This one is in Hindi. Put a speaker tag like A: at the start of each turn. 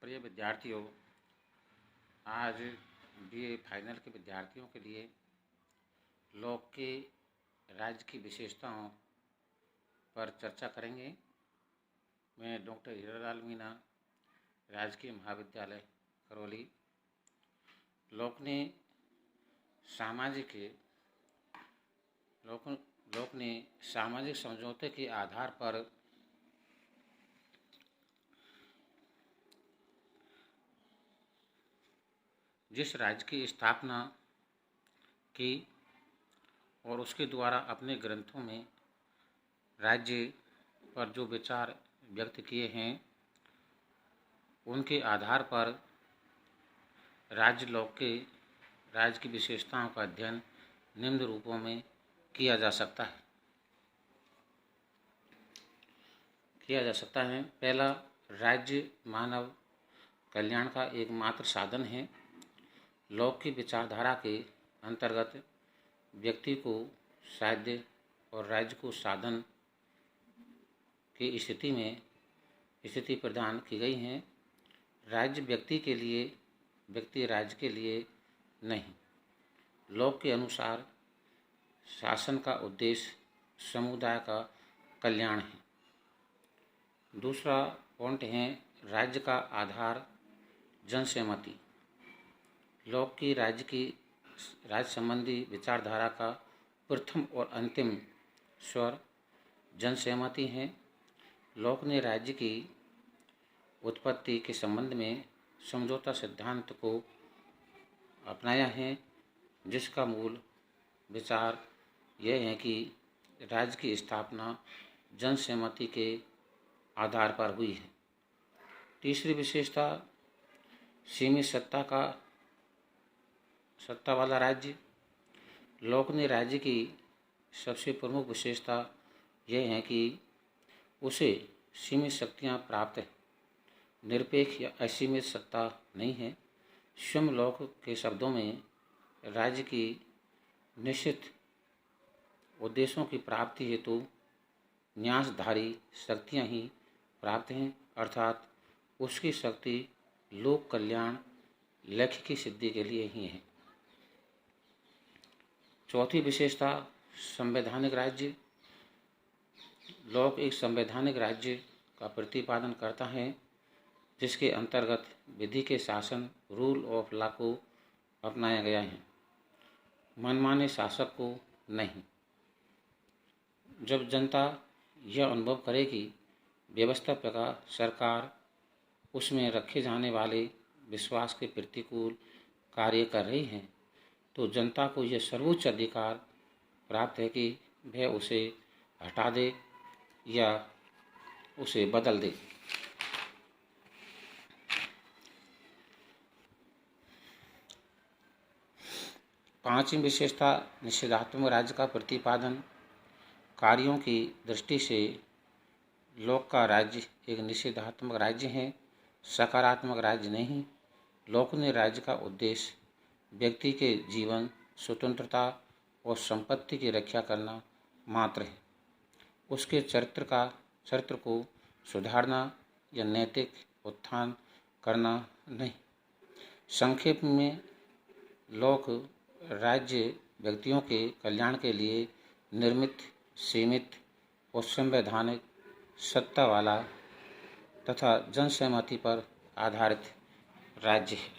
A: प्रिय विद्यार्थियों, आज बीए फाइनल के विद्यार्थियों के लिए लोक के राज्य की विशेषताओं पर चर्चा करेंगे। मैं डॉक्टर हीरालाल मीणा, राजकीय महाविद्यालय करौली। लोक ने सामाजिक समझौते के आधार पर जिस राज्य की स्थापना की और उसके द्वारा अपने ग्रंथों में राज्य पर जो विचार व्यक्त किए हैं, उनके आधार पर राज्य की विशेषताओं का अध्ययन निम्न रूपों में किया जा सकता है। पहला, राज्य मानव कल्याण का एकमात्र साधन है। लोक की विचारधारा के अंतर्गत व्यक्ति को साध्य और राज्य को साधन की स्थिति प्रदान की गई है। राज्य व्यक्ति के लिए, व्यक्ति राज्य के लिए नहीं। लोक के अनुसार शासन का उद्देश्य समुदाय का कल्याण है। दूसरा पॉइंट है राज्य का आधार जनसहमति। लोक की राज्य संबंधी विचारधारा का प्रथम और अंतिम स्वर जनसहमति है। लोक ने राज्य की उत्पत्ति के संबंध में समझौता सिद्धांत को अपनाया है, जिसका मूल विचार यह है कि राज्य की स्थापना जनसहमति के आधार पर हुई है। तीसरी विशेषता, सीमित सत्ता वाला राज्य। लोक ने राज्य की सबसे प्रमुख विशेषता यह है कि उसे सीमित शक्तियाँ प्राप्त है, निरपेक्ष या असीमित सत्ता नहीं है। स्वयं लोक के शब्दों में राज्य की निश्चित उद्देश्यों की प्राप्ति हेतु न्यासधारी शक्तियाँ ही प्राप्त हैं, अर्थात उसकी शक्ति लोक कल्याण लक्ष्य की सिद्धि के लिए ही है। चौथी विशेषता, संवैधानिक राज्य। लोक एक संवैधानिक राज्य का प्रतिपादन करता है, जिसके अंतर्गत विधि के शासन, रूल ऑफ लॉ को अपनाया गया है, मनमाने शासक को नहीं। जब जनता यह अनुभव करे कि व्यवस्था प्रकार सरकार उसमें रखे जाने वाले विश्वास के प्रतिकूल कार्य कर रही है, तो जनता को यह सर्वोच्च अधिकार प्राप्त है कि वह उसे हटा दे या उसे बदल दे। पांचवी विशेषता, निषेधात्मक राज्य का प्रतिपादन। कार्यों की दृष्टि से लोक का राज्य एक निषेधात्मक राज्य है, सकारात्मक राज्य नहीं। लोक ने राज्य का उद्देश्य व्यक्ति के जीवन, स्वतंत्रता और संपत्ति की रक्षा करना मात्र है, उसके चरित्र को सुधारना या नैतिक उत्थान करना नहीं। संक्षेप में, लोक राज्य व्यक्तियों के कल्याण के लिए निर्मित, सीमित और संवैधानिक सत्ता वाला तथा जनसहमति पर आधारित राज्य है।